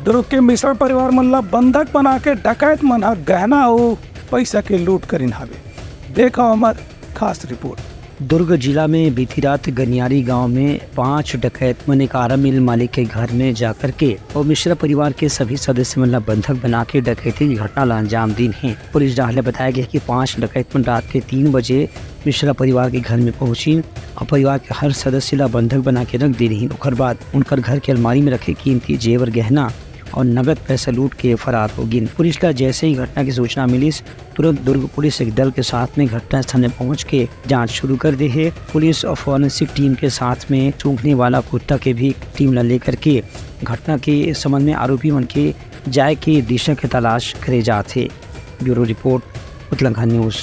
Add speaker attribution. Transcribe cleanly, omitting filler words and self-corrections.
Speaker 1: दुर्ग के मिश्र परिवार मन ला बंधक बना के डकैत मन ह गहना और पैसा के लूट करिन हवे। देखो हमार खास रिपोर्ट।
Speaker 2: दुर्ग जिला में बीती रात गनियारी गांव में 5 डकैत मन एक आरा मिल मालिक के घर में जाकर के और मिश्रा परिवार के सभी सदस्य मन ला बंधक बना के डकैती की घटना ला अंजाम दी है। पुलिस डाले बताया गया कि 5 डकैत मन रात के 3 बजे मिश्रा परिवार के घर में पहुंची और परिवार के हर सदस्य ला बंधक बना के रख दी रही। उसके बाद उनकर घर के अलमारी में रखे कीमती जेवर गहना और नगद पैसा लूट के फरार हो गई। पुलिस ला जैसे ही घटना की सूचना मिली तुरंत दुर्ग पुलिस एक दल के साथ में घटना स्थल में पहुंच के जांच शुरू कर दी है। पुलिस और फॉरेंसिक टीम के साथ में सूंघने वाला कुत्ता के भी टीम ला लेकर के घटना के संबंध में आरोपी मन के जाए के दिशा की तलाश करे जाते। ब्यूरो रिपोर्ट, उतलंघा न्यूज़।